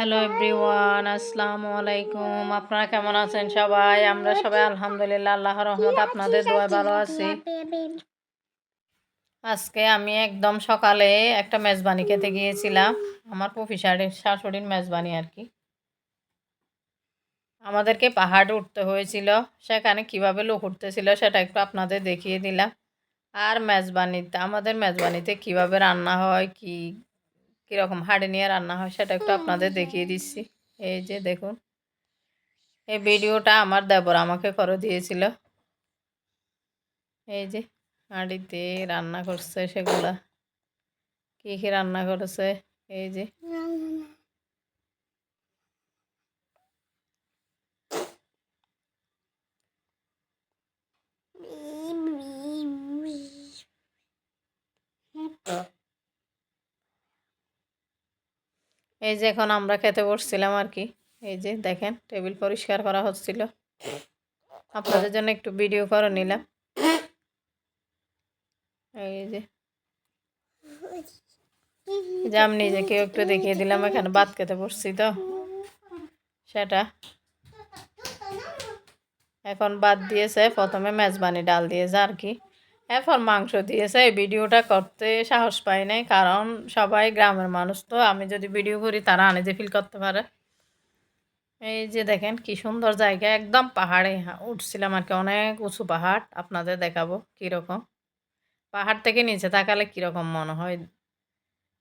Hello everyone, আসসালামু আলাইকুম। আপনারা কেমন আছেন সবাই? আমরা সবাই আলহামদুলিল্লাহ আল্লাহর রহমতে আপনাদের দোয়ায় ভালো আছি। আজকে আমি একদম সকালে একটা মেজবানি খেতে গিয়েছিলাম। আমার ফুফি শাশুড়ির মেজবানি আর কি। আমাদেরকে পাহাড়ে উঠতে হয়েছিল। সেখানে কিভাবে লোক উঠতেছিল সেটা একটু আপনাদের দেখিয়ে দিলাম। আর আমাদের মেজবানিতে কিভাবে রান্না হয়, কীরকম হাঁড়ি নিয়ে রান্না হয় সেটা একটু আপনাদের দেখিয়ে দিচ্ছি। এই যে দেখুন, এই ভিডিওটা আমার দেবর আমাকে করে দিয়েছিল। এই যে হাঁড়িতে রান্না করছে, সেগুলা কী রান্না করেছে। এই যে এই যে এখন আমরা খেতে বসছিলাম আর কি। এই যে দেখেন, টেবিল পরিষ্কার করা হচ্ছিল। আপনাদের জন্য একটু ভিডিও করে নিলাম। এই যে আমি নিজেকেও একটু দেখিয়ে দিলাম। এখানে ভাত খেতে বসছি তো সেটা। এখন ভাত দিয়েছে, প্রথমে মেজবানি ডাল দিয়েছে আর কি, এরপর মাংস দিয়েছে। এই ভিডিওটা করতে সাহস পাই নাই, কারণ সবাই গ্রামের মানুষ, তো আমি যদি ভিডিও করি তারা আনইজি ফিল করতে পারে। এই যে দেখেন কি সুন্দর জায়গা, একদম পাহাড়ে উঠছিলাম আর কি, অনেক উঁচু পাহাড়। আপনাদের দেখাবো কীরকম পাহাড় থেকে নিচে তাকালে কীরকম মনে হয়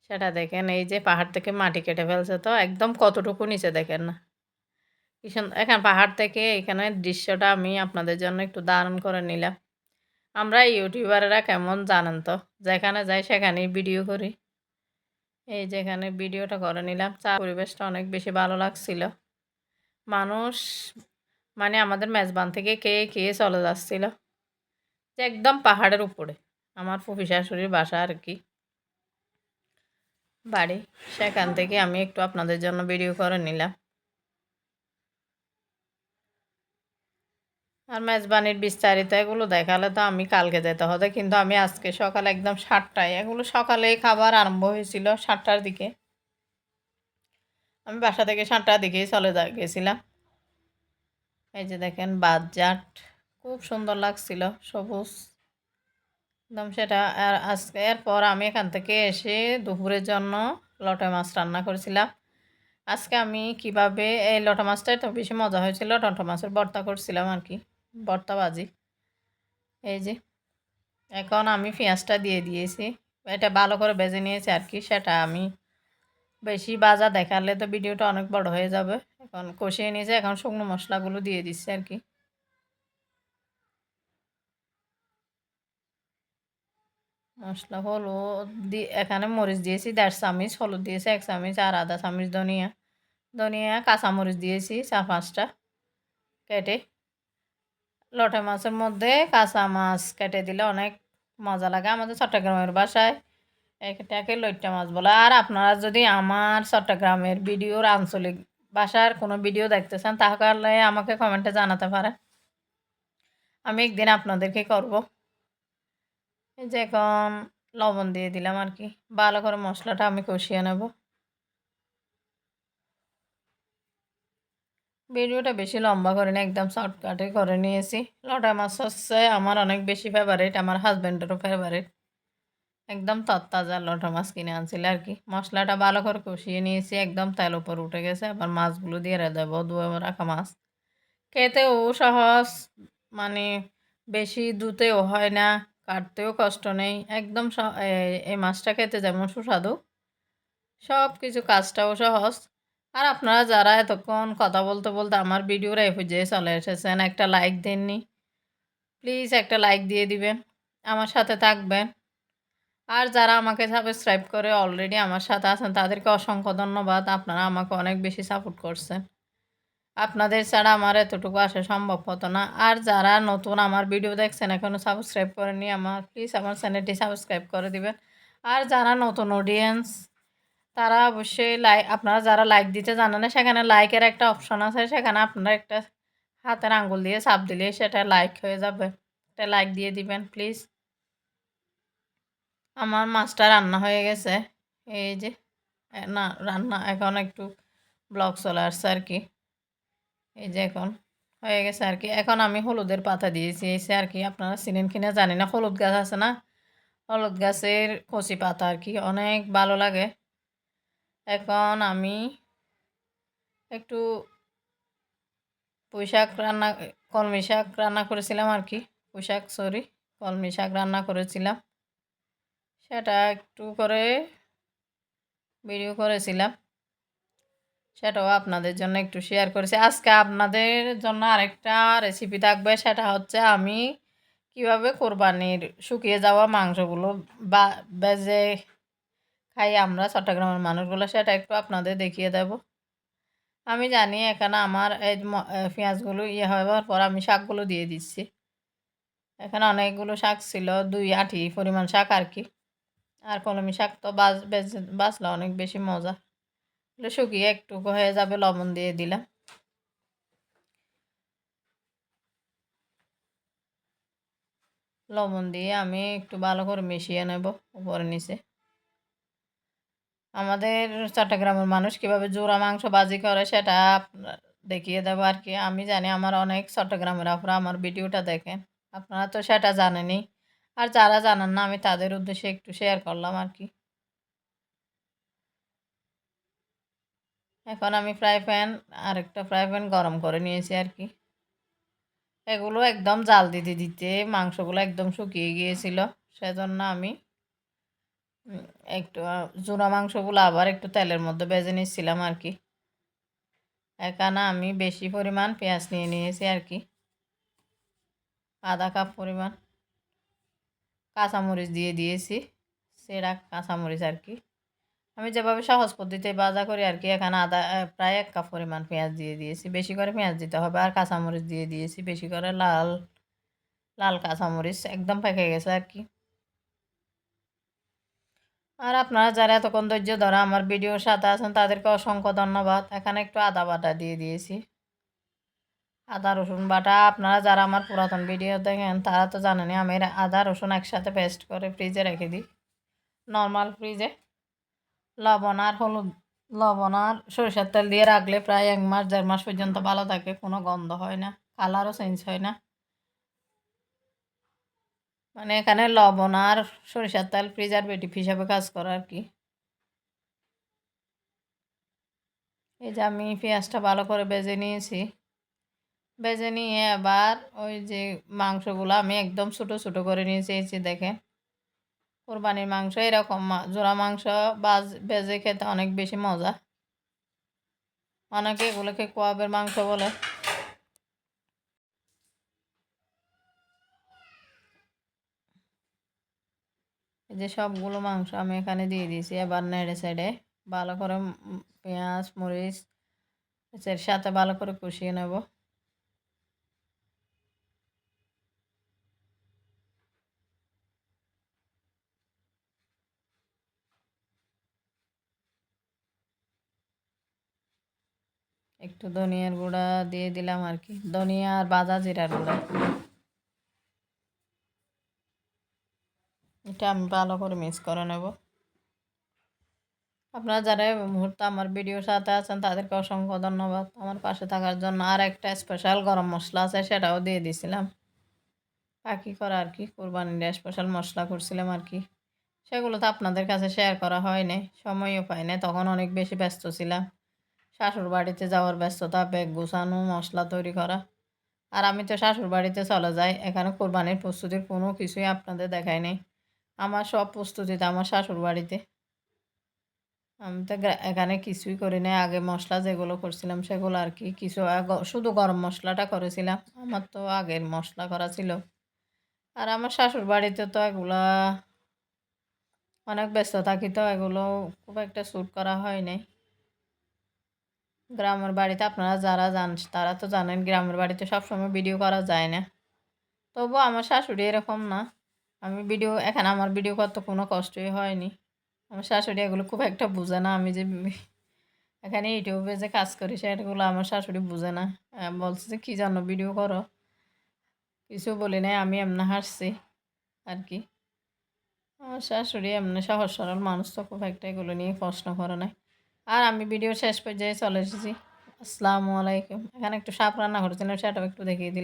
সেটা দেখেন। এই যে পাহাড় থেকে মাটি কেটে ফেলছে, তো একদম কতটুকু নিচে দেখেন না কি সুন্দর। এখানে পাহাড় থেকে এখানে দৃশ্যটা আমি আপনাদের জন্য একটু ধারণ করে নিলাম। আমরা ইউটিউবাররা কেমন জানেন তো, যেখানে যাই সেখানেই ভিডিও করি। এই যেখানে ভিডিওটা করে নিলাম, পরিবেশটা অনেক বেশি ভালো লাগছিল। মানুষ মানে আমাদের মেজবান থেকে কে কে চলে যাচ্ছিল, যে একদম পাহাড়ের উপরে আমার ফুফি শাশুড়ির বাসা আর কি, বাড়ি। সেখান থেকে আমি একটু আপনাদের জন্য ভিডিও করে নিলাম। আর মেজবানির বিস্তারিত এগুলো দেখালে তো আমি কালকে যেতে হতো, কিন্তু আমি আজকে সকালে একদম 7টায়, এগুলো সকালেই খাবার আরম্ভ হয়েছিল 7টার দিকে। আমি বাসা থেকে 7টার দিকেই চলে গেছিলাম। এই যে দেখেন বাজাট খুব সুন্দর লাগছিল, সবুজ একদম সেটা। আর আজকে এরপর আমি এখান থেকে এসে দুপুরের জন্য লটে মাছ রান্না করেছিলাম। আজকে আমি কিভাবে এই লটে মাছটাই তো বেশি মজা হয়েছিল, লটে মাছের ভর্তা করছিলাম আর কি, ভর্তা ভাজি। এই যে এখন আমি পেঁয়াজটা দিয়ে দিয়েছি, এটা ভালো করে ভেজে নিয়েছি আর কি। সেটা আমি বেশি ভাজা দেখালে তো ভিডিওটা অনেক বড় হয়ে যাবে। এখন কষিয়ে নিয়েছি, এখন শুকনো মশলাগুলো দিয়ে দিচ্ছি আর কি। মশলা হলুদ এখানে মরিচ দিয়েছি 1.5 চামচ, হলুদ দিয়েছি 1 চামচ, আর আধা চামচ ধনিয়া, কাঁচামরিচ দিয়েছি 4-5টা কেটে। লটে মাছের মধ্যে কাঁচা মাছ কেটে দিলে অনেক মজা লাগে। আমাদের চট্টগ্রামের ভাষায় এটাকে লইট্টা মাছ বলে। আর আপনারা যদি আমার চট্টগ্রামের ভিডিওর আঞ্চলিক ভাষার কোনো ভিডিও দেখতে চান তাহলে আমাকে কমেন্টে জানাতে পারেন, আমি একদিন আপনাদেরকে করব। এই যে এখন লবণ দিয়ে দিলাম আর কি, ভালো করে মশলাটা আমি কষিয়ে নেব। ভিডিওটা বেশি লম্বা করে না, একদম শর্টকাটে করে নিয়েছি। লটা মাছ হচ্ছে আমার অনেক বেশি ফেভারিট, আমার হাজব্যান্ডেরও ফেভারিট। একদম তরতাজা লটা মাছ কিনে আনছিল আর কি। মশলাটা ভালো করে কষিয়ে নিয়েছি, একদম তেল উপর উঠে গেছে। আবার মাছগুলো দিয়ে দেবো, ধুয়ে রাখা মাছ। খেতেও সহজ, মানে বেশি ধুতেও হয় না, কাটতেও কষ্ট নেই, একদম এই মাছটা খেতে যেমন সুস্বাদু, সব কিছু কাজটাও সহজ। আর আপনারা যারা এতক্ষণ কথা বলতে বলতে আমার ভিডিওর এই পর্যায়ে চলে এসেছেন, একটা লাইক দেননি, প্লিজ একটা লাইক দিয়ে দিবেন, আমার সাথে থাকবেন। আর যারা আমাকে সাবস্ক্রাইব করে অলরেডি আমার সাথে আছেন তাদেরকে অসংখ্য ধন্যবাদ, আপনারা আমাকে অনেক বেশি সাপোর্ট করছেন। আপনাদের ছাড়া আমার এতটুকু আসা সম্ভব হতো না। আর যারা নতুন আমার ভিডিও দেখছেন এখনও সাবস্ক্রাইব করেননি, প্লিজ আমার চ্যানেলটি সাবস্ক্রাইব করে দিবেন। আর যারা নতুন অডিয়েন্স তারা অবশ্যই আপনারা যারা লাইক দিতে জানেন না, সেখানে লাইকের একটা অপশন আছে, সেখানে আপনারা একটা হাতের আঙ্গুল দিয়ে চাপ দিলে সেটা লাইক হয়ে যাবে, একটা লাইক দিয়ে দিবেন প্লিজ। আমার মাছটা রান্না হয়ে গেছে। এই যে না রান্না এখন একটু ব্লক চলে আসছে আর কি। এই যে এখন হয়ে গেছে আর কি। এখন আমি হলুদের পাতা দিয়েছি এসে আর কি। আপনারা চিনেন কিনা জানি না, হলুদ গাছ আছে না, হলুদ গাছের কচি পাতা আর কি, অনেক ভালো লাগে। এখন আমি একটু পুঁই শাক রান্না কলমি শাক রান্না করেছিলাম আর কি। পুঁই শাক সরি, কলমি শাক রান্না করেছিলাম, সেটা একটু করে ভিডিও করেছিলাম, সেটাও আপনাদের জন্য একটু শেয়ার করেছি। আজকে আপনাদের জন্য আরেকটা রেসিপি থাকবে, সেটা হচ্ছে আমি কিভাবে কোরবানির শুকিয়ে যাওয়া মাংসগুলো বা ভেজে খাই আমরা চট্টগ্রামের মানুষগুলো, সেটা একটু আপনাদের দেখিয়ে দেব। আমি জানি এখানে আমার এই পেঁয়াজগুলো হওয়ার পর আমি শাকগুলো দিয়ে দিচ্ছি। এখানে অনেকগুলো শাক ছিল, 2 আঁটি পরিমাণ শাক আর কি। আর কলমি শাক তো বাছলে অনেক বেশি মজা। এগুলো শুকিয়ে একটু হয়ে যাবে, লবণ দিয়ে দিলাম। লবণ দিয়ে আমি একটু ভালো করে মিশিয়ে নেব উপরে নিচে। আমাদের চট্টগ্রামের মানুষ কীভাবে জোড়া মাংস ভাজি করে সেটা দেখিয়ে দেবো আর কি। আমি জানি আমার অনেক চট্টগ্রামের আপনারা আমার ভিডিওটা দেখেন, আপনারা তো সেটা জানেনই। আর যারা জানেন না আমি তাদের উদ্দেশ্যে একটু শেয়ার করলাম আর কি। এখন আমি আরেকটা ফ্রাই প্যান গরম করে নিয়েছি আর কি। এগুলো একদম জাল দিতে দিতে মাংসগুলো একদম শুকিয়ে গিয়েছিল, সেজন্য আমি একটু চূড়া মাংসগুলো আবার একটু তেলের মধ্যে ভেজে নিচ্ছিলাম আর কি। এখানে আমি বেশি পরিমাণ পেঁয়াজ নিয়ে নিয়েছি আর কি, আধা কাপ পরিমাণ। কাঁচামরিচ দিয়ে দিয়েছি, সেরা কাঁচামরিচ আর কি। আমি যেভাবে সহজ পদ্ধতিতে ভাজা করি আর কি। এখানে প্রায় 1 কাপ পরিমাণ পেঁয়াজ দিয়ে দিয়েছি, বেশি করে পেঁয়াজ দিতে হবে। আর কাঁচামরিচ দিয়ে দিয়েছি বেশি করে, লাল লাল কাঁচামরিচ একদম পেকে গেছে আর কি। আর আপনারা যারা এতক্ষণ ধৈর্য ধরে আমার ভিডিওর সাথে আছেন তাদেরকে অসংখ্য ধন্যবাদ। এখানে একটু আদা বাটা দিয়ে দিয়েছি, আদা রসুন বাটা। আপনারা যারা আমার পুরাতন ভিডিও দেখেন তারা তো জানেনই, আমি আদা রসুন একসাথে পেস্ট করে ফ্রিজে রেখে দিই, নর্মাল ফ্রিজে। লবণ আর সরিষার তেল দিয়ে রাখলে প্রায় 1 মাস 1.5 মাস পর্যন্ত ভালো থাকে, কোনো গন্ধ হয় না, কালারও চেঞ্জ হয় না। মানে এখানে লবণ আর সরিষার তেল প্রিজারভেটিভ হিসাবে কাজ করে আর কি। এই যে আমি পেঁয়াজটা ভালো করে ভেজে নিয়েছি, ভেজে নিয়ে আবার ওই যে মাংসগুলো আমি একদম ছোটো ছোটো করে নিয়েছি। এই যে দেখেন, কোরবানির মাংস এরকম জোড়া মাংস ভেজে খেতে অনেক বেশি মজা। অনেকে এগুলোকে কোয়াবের মাংস বলে। এই যে সবগুলো মাংস আমি এখানে দিয়ে দিয়েছি। এবার নেড়ে চেড়ে ভালো করে পেঁয়াজ মরিচ এর সাথে ভালো করে কষিয়ে নেব। একটু ধনিয়ার গুঁড়া দিয়ে দিলাম আর কি, ধনিয়া আর ভাজা জিরার গুঁড়া। এটা আমি ভালো করে মিক্স করে নেব। আপনারা যারা এই মুহূর্তে আমার ভিডিওর সাথে আছেন তাদেরকে অসংখ্য ধন্যবাদ আমার পাশে থাকার জন্য। আর একটা স্পেশাল গরম মশলা আছে, সেটাও দিয়ে দিয়েছিলাম বাকি করা আর কি। কোরবানির স্পেশাল মশলা করছিলাম আর কি, সেগুলো তো আপনাদের কাছে শেয়ার করা হয়নি, সময়ও পাই না, তখন অনেক বেশি ব্যস্ত ছিলাম। শাশুড় বাড়িতে যাওয়ার ব্যস্ততা, ব্যাগ গোছানো, মশলা তৈরি করা। আর আমি তো শ্বশুর বাড়িতে চলে যাই, এখানে কোরবানির প্রস্তুতির কোনো কিছুই আপনাদের দেখাই নেই। আমার সব প্রস্তুতিতে আমার শাশুড় বাড়িতে। আমি তো এখানে কিছুই করি নাই। আগে মশলা যেগুলো করছিলাম সেগুলো আর কি, কিছু শুধু গরম মশলাটা করেছিলাম, আমার তো আগের মশলা করা ছিল। আর আমার শাশুড় বাড়িতে তো এগুলা অনেক ব্যস্ত থাকি, তো এগুলো খুব একটা শ্যুট করা হয় নাই। গ্রামের বাড়িতে আপনারা যারা যান তারা তো জানেন, গ্রামের বাড়িতে সবসময় ভিডিও করা যায় না। তবুও আমার শাশুড়ি এরকম না, এখানে আমার ভিডিও করতে কোনো কষ্টই হয়নি। আমার শাশুড়ি এগুলো খুব একটা বুঝে না, আমি যে এখানে ইউটিউবে যে কাজ করি সেগুলো আমার শাশুড়ি বুঝে না। বলছে যে কী জন্য ভিডিও করো, কিছু বলি নাই, আমি এমনি হাসছি আর কি। আমার শাশুড়ি এমনি সহজ সরল মানুষ, তো খুব একটা এগুলো নিয়ে প্রশ্ন করে নাই। আর আমি ভিডিও শেষ পর্যায়ে চলে এসেছি। আসসালামু আলাইকুম। এখানে একটু শাক রান্না করেছিলাম, সেটাও একটু দেখিয়ে দিলাম।